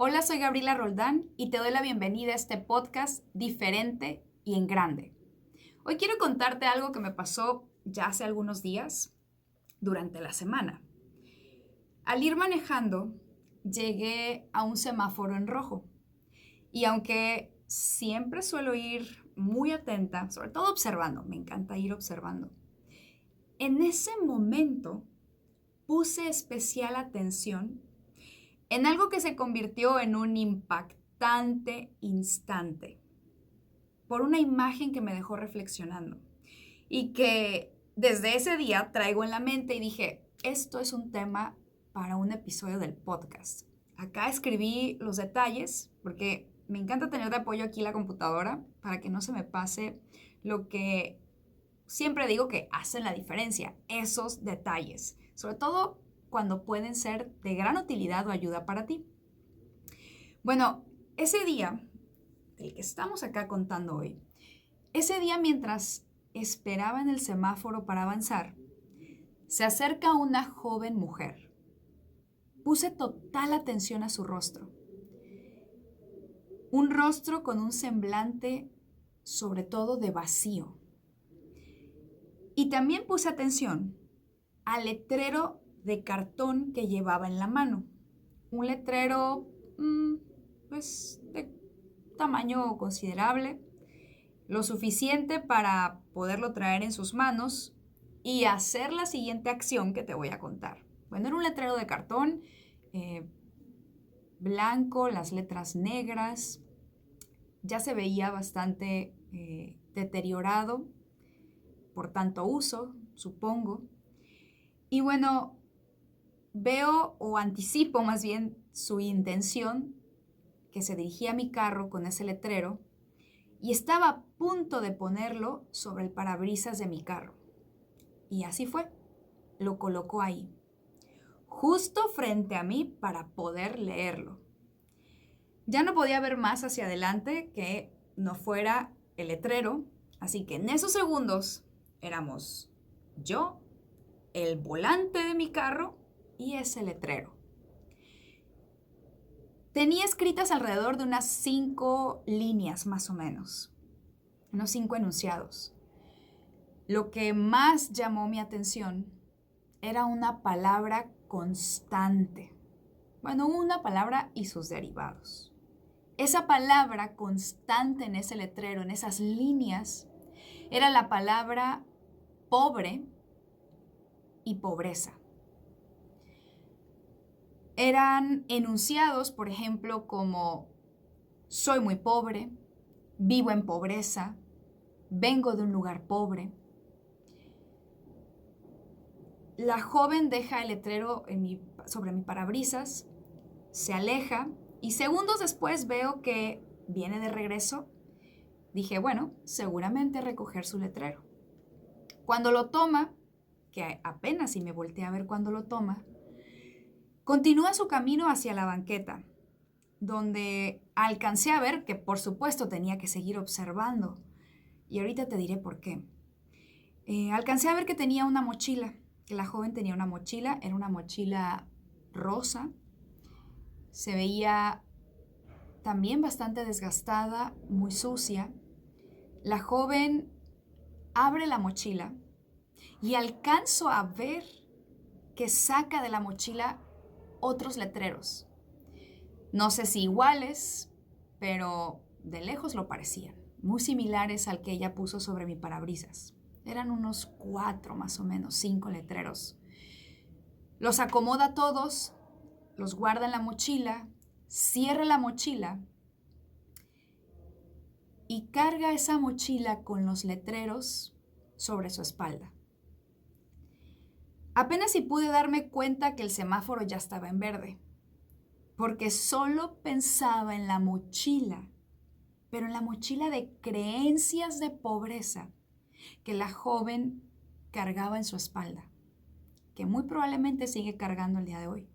Hola, soy Gabriela Roldán y te doy la bienvenida a este podcast diferente y en grande. Hoy quiero contarte algo que me pasó ya hace algunos días durante la semana. Al ir manejando, llegué a un semáforo en rojo y aunque siempre suelo ir muy atenta, sobre todo observando, me encanta ir observando, en ese momento puse especial atención en algo que se convirtió en un impactante instante, por una imagen que me dejó reflexionando y que desde ese día traigo en la mente y dije, esto es un tema para un episodio del podcast. Acá escribí los detalles porque me encanta tener de apoyo aquí la computadora para que no se me pase lo que siempre digo que hacen la diferencia, esos detalles, sobre todo cuando pueden ser de gran utilidad o ayuda para ti. Bueno, ese día del que estamos acá contando hoy, ese día mientras esperaba en el semáforo para avanzar, se acerca una joven mujer. Puse total atención a su rostro. Un rostro con un semblante sobre todo de vacío. Y también puse atención al letrero de cartón que llevaba en la mano. Un letrero, pues, de tamaño considerable, lo suficiente para poderlo traer en sus manos y hacer la siguiente acción que te voy a contar. Bueno, era un letrero de cartón, eh, blanco, las letras negras, ya se veía bastante deteriorado por tanto uso, supongo. Y bueno, veo o anticipo más bien su intención, que se dirigía a mi carro con ese letrero y estaba a punto de ponerlo sobre el parabrisas de mi carro. Y así fue, lo colocó ahí, justo frente a mí para poder leerlo. Ya no podía ver más hacia adelante que no fuera el letrero, así que en esos segundos éramos yo, el volante de mi carro y ese letrero. Tenía escritas alrededor de unas 5 líneas más o menos, unos 5 enunciados. Lo que más llamó mi atención era una palabra constante. Bueno, una palabra y sus derivados. Esa palabra constante en ese letrero, en esas líneas, era la palabra pobre y pobreza. Eran enunciados, por ejemplo, como soy muy pobre, vivo en pobreza, vengo de un lugar pobre. La joven deja el letrero sobre mi parabrisas, se aleja y segundos después veo que viene de regreso. Dije, bueno, seguramente a recoger su letrero. Cuando lo toma, que apenas si me volteé a ver cuando lo toma, continúa su camino hacia la banqueta, donde alcancé a ver que por supuesto tenía que seguir observando. Y ahorita te diré por qué. Alcancé a ver que tenía una mochila, que la joven tenía una mochila, era una mochila rosa, se veía también bastante desgastada, muy sucia. La joven abre la mochila y alcanzo a ver que saca de la mochila otros letreros. No sé si iguales, pero de lejos lo parecían, muy similares al que ella puso sobre mi parabrisas. Eran unos 4 más o menos, 5 letreros. Los acomoda todos, los guarda en la mochila, cierra la mochila y carga esa mochila con los letreros sobre su espalda. Apenas si pude darme cuenta que el semáforo ya estaba en verde, porque solo pensaba en la mochila, pero en la mochila de creencias de pobreza que la joven cargaba en su espalda, que muy probablemente sigue cargando el día de hoy.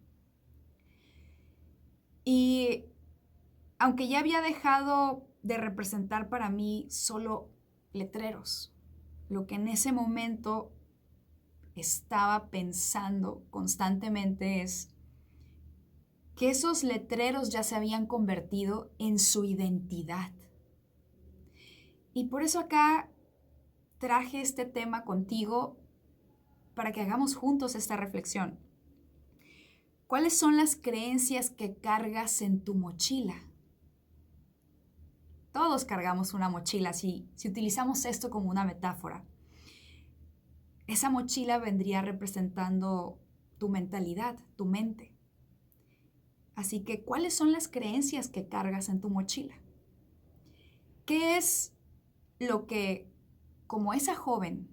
Y aunque ya había dejado de representar para mí solo letreros, lo que en ese momento estaba pensando constantemente es, que esos letreros ya se habían convertido en su identidad. Y por eso acá traje este tema contigo para que hagamos juntos esta reflexión. ¿Cuáles son las creencias que cargas en tu mochila? Todos cargamos una mochila, si utilizamos esto como una metáfora. Esa mochila vendría representando tu mentalidad, tu mente. Así que, ¿cuáles son las creencias que cargas en tu mochila? ¿Qué es lo que, como esa joven,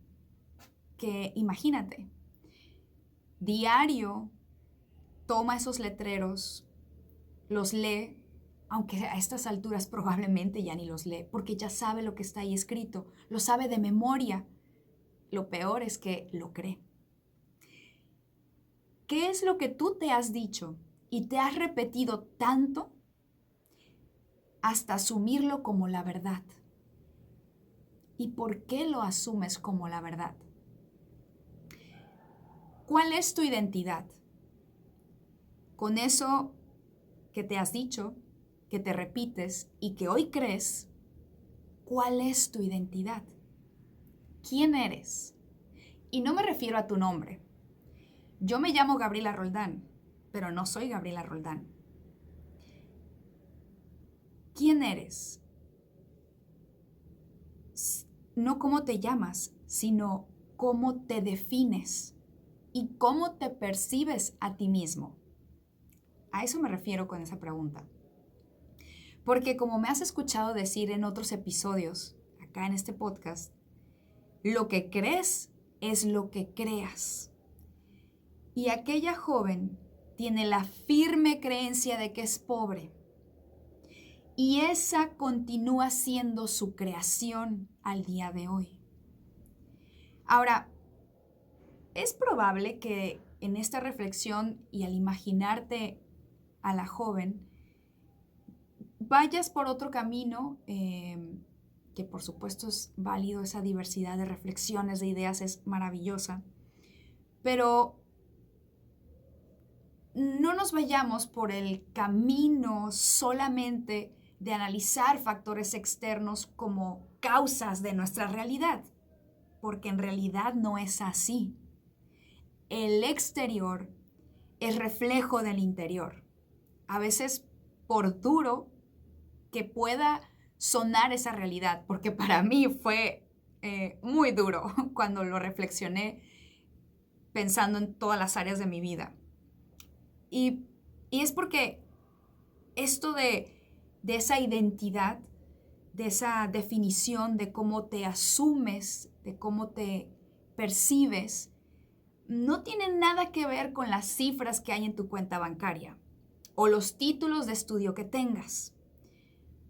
que imagínate, diario toma esos letreros, los lee, aunque a estas alturas probablemente ya ni los lee, porque ya sabe lo que está ahí escrito, lo sabe de memoria. Lo peor es que lo cree. ¿Qué es lo que tú te has dicho y te has repetido tanto hasta asumirlo como la verdad? ¿Y por qué lo asumes como la verdad? ¿Cuál es tu identidad? Con eso que te has dicho, que te repites y que hoy crees, ¿cuál es tu identidad? ¿Quién eres? Y no me refiero a tu nombre. Yo me llamo Gabriela Roldán, pero no soy Gabriela Roldán. ¿Quién eres? No cómo te llamas, sino cómo te defines y cómo te percibes a ti mismo. A eso me refiero con esa pregunta. Porque como me has escuchado decir en otros episodios, acá en este podcast, lo que crees es lo que creas. Y aquella joven tiene la firme creencia de que es pobre. Y esa continúa siendo su creación al día de hoy. Ahora, es probable que en esta reflexión y al imaginarte a la joven, vayas por otro camino, que por supuesto es válido, esa diversidad de reflexiones, de ideas es maravillosa, pero no nos vayamos por el camino solamente de analizar factores externos como causas de nuestra realidad, porque en realidad no es así. El exterior es reflejo del interior. A veces, por duro que pueda sonar esa realidad, porque para mí fue muy duro cuando lo reflexioné pensando en todas las áreas de mi vida. Y es porque esto de esa identidad, de esa definición de cómo te asumes, de cómo te percibes, no tiene nada que ver con las cifras que hay en tu cuenta bancaria o los títulos de estudio que tengas.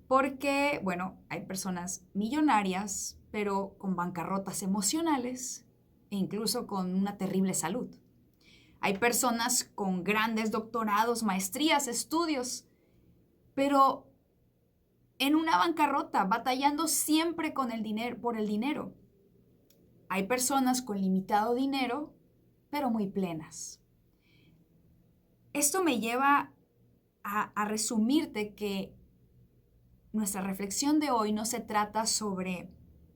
Porque, bueno, hay personas millonarias, pero con bancarrotas emocionales e incluso con una terrible salud. Hay personas con grandes doctorados, maestrías, estudios, pero en una bancarrota, batallando siempre con el dinero, por el dinero. Hay personas con limitado dinero, pero muy plenas. Esto me lleva a resumirte que nuestra reflexión de hoy no se trata sobre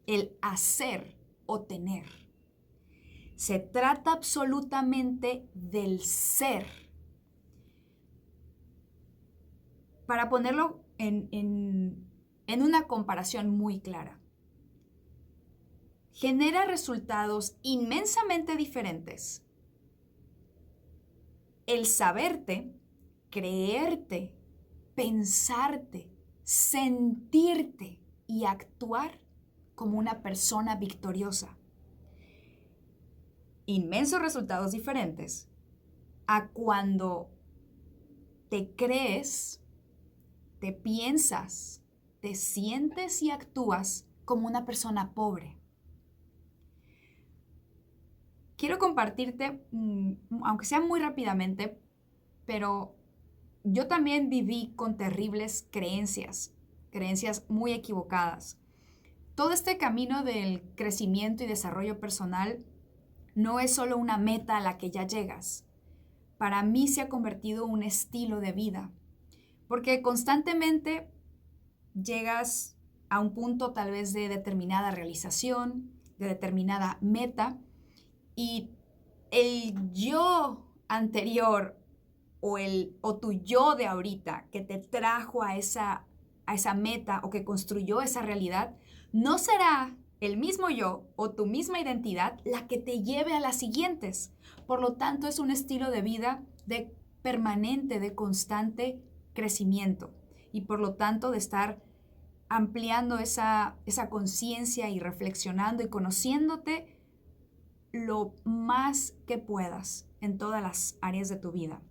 el hacer o tener. Se trata absolutamente del ser. Para ponerlo en una comparación muy clara, genera resultados inmensamente diferentes el saberte, creerte, pensarte, sentirte y actuar como una persona victoriosa. Inmensos resultados diferentes a cuando te crees, te piensas, te sientes y actúas como una persona pobre. Quiero compartirte, aunque sea muy rápidamente, pero yo también viví con terribles creencias muy equivocadas. Todo este camino del crecimiento y desarrollo personal no es solo una meta a la que ya llegas, para mí se ha convertido en un estilo de vida, porque constantemente llegas a un punto tal vez de determinada realización, de determinada meta, y el yo anterior o tu yo de ahorita que te trajo a esa meta o que construyó esa realidad, no será el mismo yo o tu misma identidad la que te lleve a las siguientes. Por lo tanto, es un estilo de vida de permanente, de constante crecimiento y por lo tanto de estar ampliando esa conciencia y reflexionando y conociéndote lo más que puedas en todas las áreas de tu vida.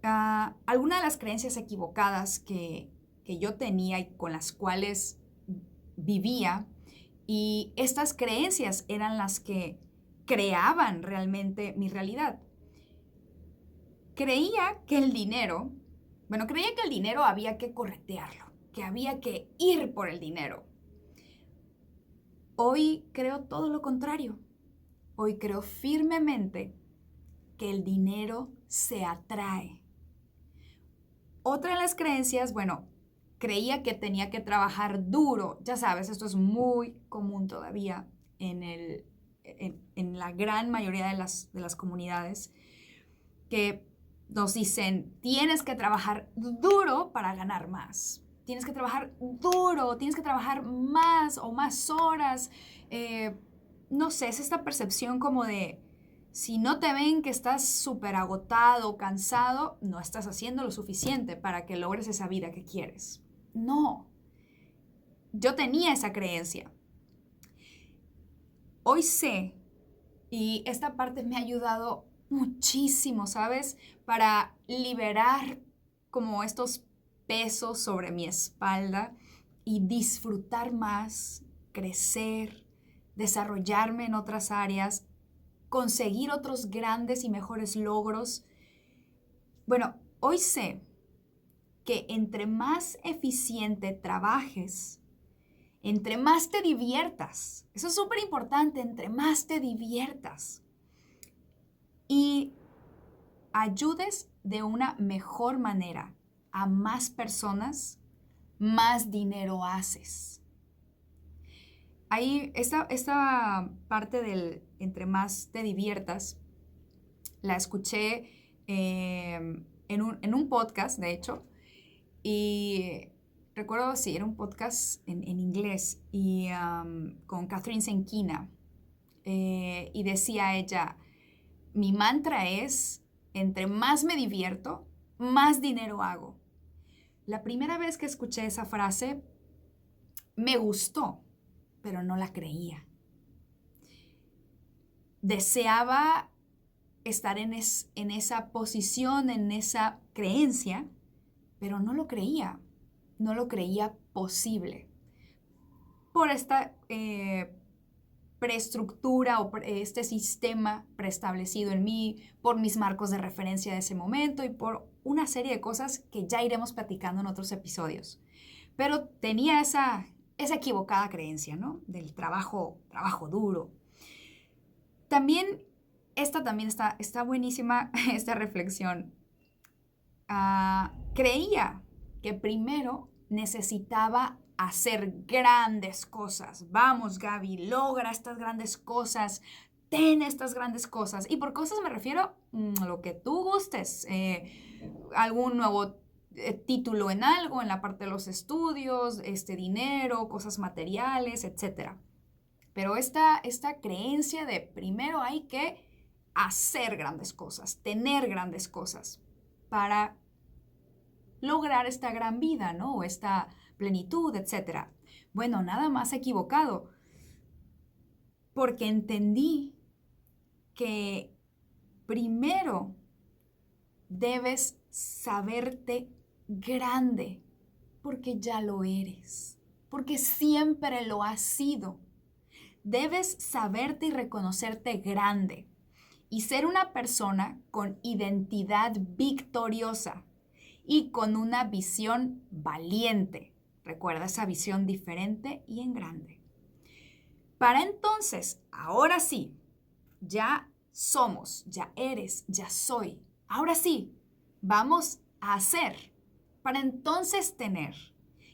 Algunas de las creencias equivocadas que yo tenía y con las cuales vivía, y estas creencias eran las que creaban realmente mi realidad. Creía que el dinero había que corretearlo, que había que ir por el dinero. Hoy creo todo lo contrario. Hoy creo firmemente que el dinero se atrae. Otra de las creencias, creía que tenía que trabajar duro. Ya sabes, esto es muy común todavía en la gran mayoría de las comunidades, que nos dicen, tienes que trabajar duro para ganar más. Tienes que trabajar duro, tienes que trabajar más o más horas. No sé, es esta percepción como de, si no te ven que estás súper agotado, cansado, no estás haciendo lo suficiente para que logres esa vida que quieres. No, yo tenía esa creencia. Hoy sé, y esta parte me ha ayudado muchísimo, ¿sabes? Para liberar como estos pesos sobre mi espalda y disfrutar más, crecer, desarrollarme en otras áreas, conseguir otros grandes y mejores logros. Hoy sé que entre más eficiente trabajes, entre más te diviertas, eso es súper importante, entre más te diviertas y ayudes de una mejor manera a más personas, más dinero haces. Ahí, esta parte del entre más te diviertas, la escuché en un podcast, de hecho, y recuerdo, sí, era un podcast en inglés y con Catherine Senkina. Y decía ella, mi mantra es, entre más me divierto, más dinero hago. La primera vez que escuché esa frase, me gustó, pero no la creía. Deseaba estar en esa posición, en esa creencia, pero no lo creía posible. Por esta preestructura o este sistema preestablecido en mí, por mis marcos de referencia de ese momento y por una serie de cosas que ya iremos platicando en otros episodios. Pero tenía esa equivocada creencia, ¿no? Del trabajo duro. También está buenísima esta reflexión. Creía que primero necesitaba hacer grandes cosas. Vamos, Gaby, logra estas grandes cosas, ten estas grandes cosas. Y por cosas me refiero a lo que tú gustes. Algún nuevo título en algo, en la parte de los estudios, dinero, cosas materiales, etc. Pero esta creencia de primero hay que hacer grandes cosas, tener grandes cosas para lograr esta gran vida, ¿no? O esta plenitud, etc. Nada más equivocado, porque entendí que primero debes saberte grande, porque ya lo eres, porque siempre lo has sido. Debes saberte y reconocerte grande y ser una persona con identidad victoriosa y con una visión valiente. Recuerda esa visión diferente y en grande. Para entonces, ahora sí, ya somos, ya eres, ya soy. Ahora sí, vamos a hacer para entonces tener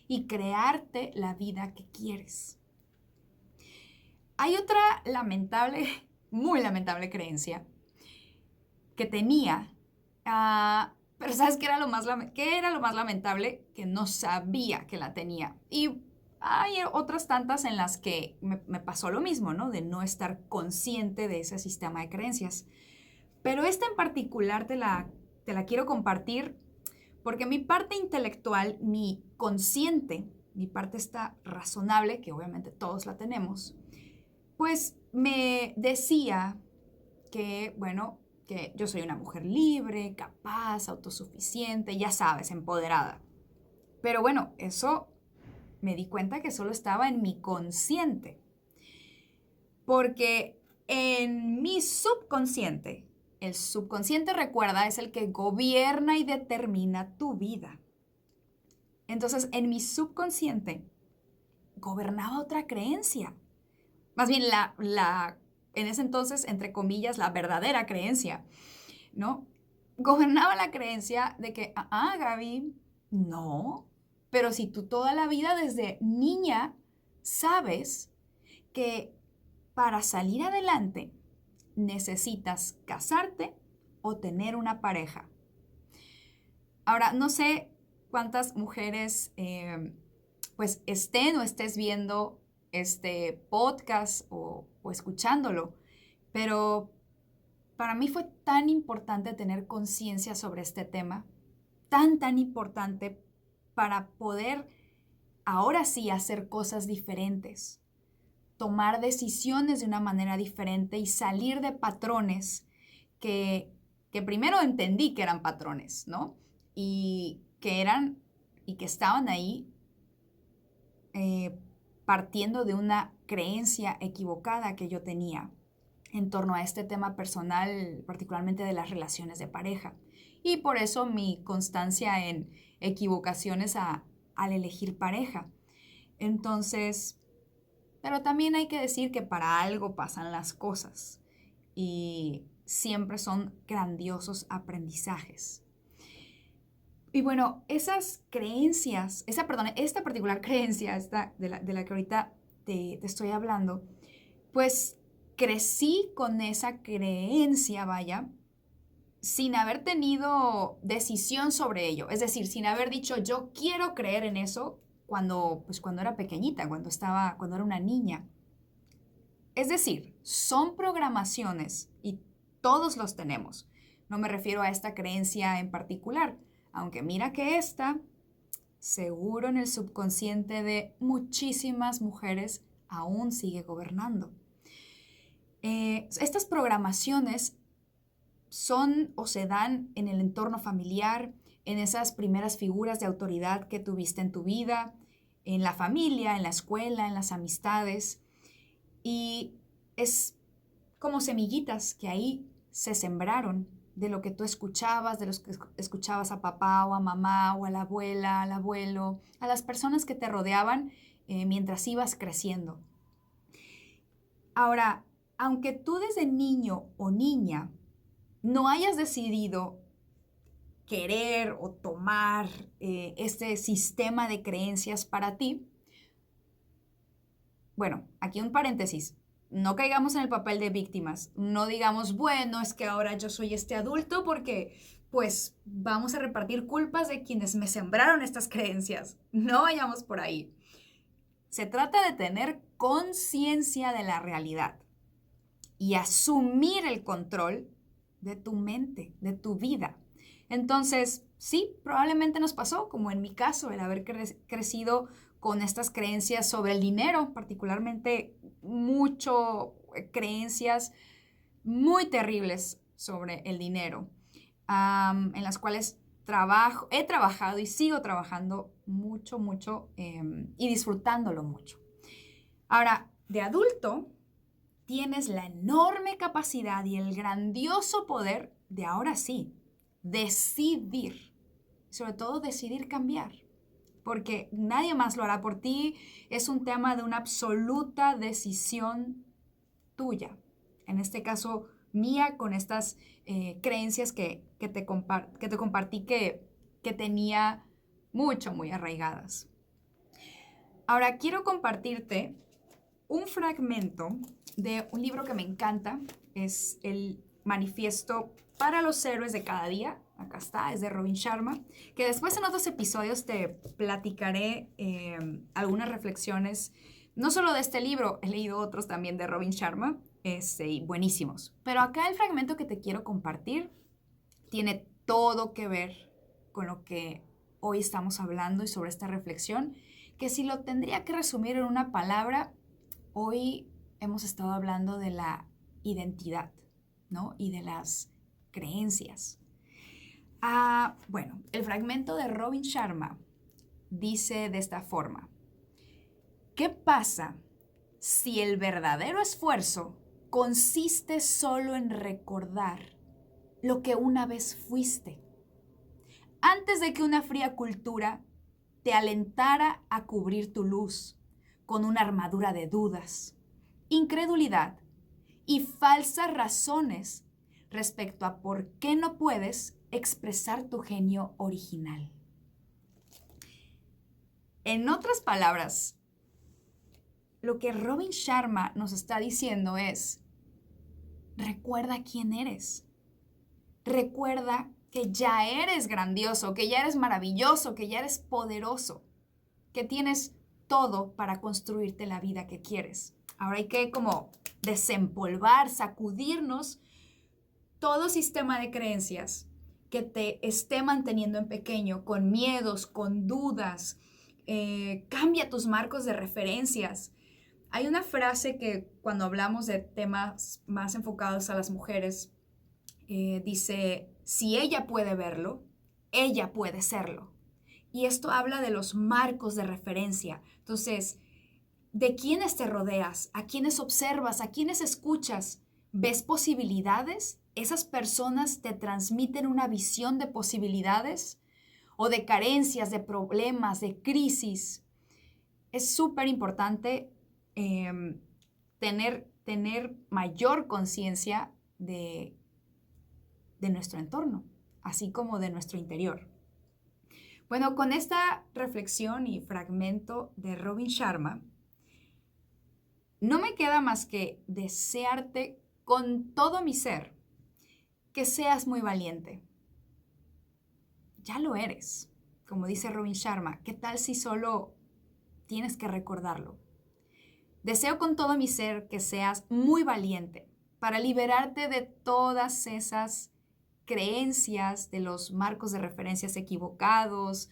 y crearte la vida que quieres. Hay otra lamentable, muy lamentable creencia que tenía, pero ¿sabes qué era qué era lo más lamentable? Que no sabía que la tenía. Y hay otras tantas en las que me pasó lo mismo, ¿no? De no estar consciente de ese sistema de creencias. Pero esta en particular te la quiero compartir porque mi parte intelectual, mi consciente, mi parte está razonable, que obviamente todos la tenemos, pues me decía que, bueno, que yo soy una mujer libre, capaz, autosuficiente, ya sabes, empoderada. Pero bueno, eso me di cuenta que solo estaba en mi consciente. Porque en mi subconsciente, el subconsciente, recuerda, es el que gobierna y determina tu vida. Entonces, en mi subconsciente gobernaba otra creencia. Más bien, en ese entonces, entre comillas, la verdadera creencia, ¿no? Gobernaba la creencia de que, Gaby, no, pero si tú toda la vida desde niña sabes que para salir adelante necesitas casarte o tener una pareja. Ahora, no sé cuántas mujeres pues estén o estés viendo este podcast o escuchándolo, pero para mí fue tan importante tener conciencia sobre este tema, tan importante para poder ahora sí hacer cosas diferentes, tomar decisiones de una manera diferente y salir de patrones que, que primero entendí que eran patrones, ¿no? Y que estaban ahí eh, partiendo de una creencia equivocada que yo tenía en torno a este tema personal, particularmente de las relaciones de pareja. Y por eso mi constancia en equivocaciones al elegir pareja. Entonces, pero también hay que decir que para algo pasan las cosas y siempre son grandiosos aprendizajes. Y bueno, esas creencias, esta particular creencia de la que ahorita te estoy hablando, pues crecí con esa creencia, vaya, sin haber tenido decisión sobre ello. Es decir, sin haber dicho, yo quiero creer en eso cuando era pequeñita, cuando era una niña. Es decir, son programaciones y todos los tenemos. No me refiero a esta creencia en particular, aunque mira que esta, seguro en el subconsciente de muchísimas mujeres, aún sigue gobernando. Estas programaciones son o se dan en el entorno familiar, en esas primeras figuras de autoridad que tuviste en tu vida, en la familia, en la escuela, en las amistades. Y es como semillitas que ahí se sembraron de lo que tú escuchabas, de los que escuchabas a papá o a mamá o a la abuela, al abuelo, a las personas que te rodeaban mientras ibas creciendo. Ahora, aunque tú desde niño o niña no hayas decidido querer o tomar este sistema de creencias para ti, bueno, aquí un paréntesis, no caigamos en el papel de víctimas, no digamos, bueno, es que ahora yo soy este adulto porque pues vamos a repartir culpas de quienes me sembraron estas creencias, no vayamos por ahí. Se trata de tener conciencia de la realidad y asumir el control de tu mente, de tu vida. Entonces, sí, probablemente nos pasó, como en mi caso, el haber crecido con estas creencias sobre el dinero, particularmente creencias muy terribles sobre el dinero, en las cuales he trabajado y sigo trabajando mucho y disfrutándolo mucho. Ahora, de adulto, tienes la enorme capacidad y el grandioso poder de ahora sí, decidir, sobre todo decidir cambiar, porque nadie más lo hará por ti, es un tema de una absoluta decisión tuya, en este caso mía con estas creencias que te compartí que tenía muy arraigadas. Ahora quiero compartirte un fragmento de un libro que me encanta. Es el Manifiesto para los Héroes de Cada Día. Acá está, es de Robin Sharma, que después en otros episodios te platicaré algunas reflexiones, no solo de este libro, he leído otros también de Robin Sharma, y buenísimos. Pero acá el fragmento que te quiero compartir tiene todo que ver con lo que hoy estamos hablando y sobre esta reflexión, que si lo tendría que resumir en una palabra, hoy hemos estado hablando de la identidad, ¿no? Y de las creencias. Bueno, el fragmento de Robin Sharma dice de esta forma: ¿qué pasa si el verdadero esfuerzo consiste solo en recordar lo que una vez fuiste, antes de que una fría cultura te alentara a cubrir tu luz con una armadura de dudas, incredulidad y falsas razones respecto a por qué no puedes expresar tu genio original? En otras palabras, lo que Robin Sharma nos está diciendo es: recuerda quién eres. Recuerda que ya eres grandioso, que ya eres maravilloso, que ya eres poderoso, que tienes todo para construirte la vida que quieres. Ahora hay que como desempolvar, sacudirnos todo sistema de creencias que te esté manteniendo en pequeño, con miedos, con dudas. Cambia tus marcos de referencias. Hay una frase que cuando hablamos de temas más enfocados a las mujeres, dice: si ella puede verlo, ella puede serlo. Y esto habla de los marcos de referencia. Entonces, ¿de quiénes te rodeas? ¿A quiénes observas? ¿A quiénes escuchas? ¿Ves posibilidades? ¿Esas personas te transmiten una visión de posibilidades o de carencias, de problemas, de crisis? Es súper importante tener mayor conciencia de nuestro entorno, así como de nuestro interior. Bueno, con esta reflexión y fragmento de Robin Sharma, no me queda más que desearte con todo mi ser que seas muy valiente. Ya lo eres, como dice Robin Sharma. ¿Qué tal si solo tienes que recordarlo? Deseo con todo mi ser que seas muy valiente para liberarte de todas esas creencias, de los marcos de referencias equivocados,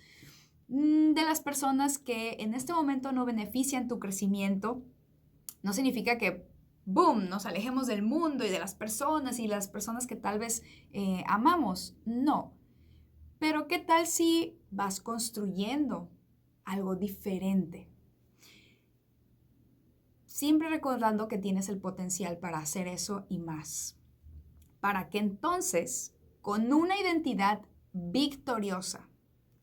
de las personas que en este momento no benefician tu crecimiento. No significa que, boom, nos alejemos del mundo y de las personas y las personas que tal vez amamos. No. Pero ¿qué tal si vas construyendo algo diferente? Siempre recordando que tienes el potencial para hacer eso y más. Para que entonces, con una identidad victoriosa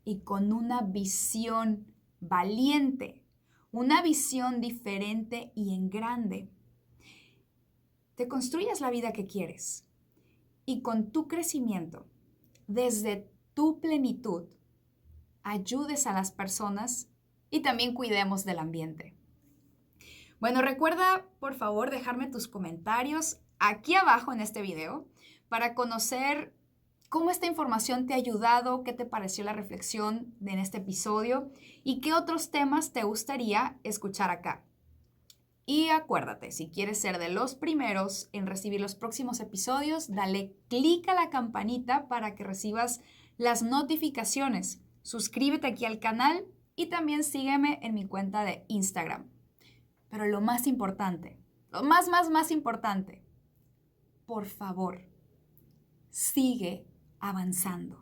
y con una visión valiente, una visión diferente y en grande, te construyas la vida que quieres y con tu crecimiento, desde tu plenitud, ayudes a las personas y también cuidemos del ambiente. Bueno, recuerda, por favor, dejarme tus comentarios aquí abajo en este video para conocer cómo esta información te ha ayudado, qué te pareció la reflexión en este episodio y qué otros temas te gustaría escuchar acá. Y acuérdate, si quieres ser de los primeros en recibir los próximos episodios, dale clic a la campanita para que recibas las notificaciones. Suscríbete aquí al canal y también sígueme en mi cuenta de Instagram. Pero lo más importante, lo más importante, por favor, sigue avanzando.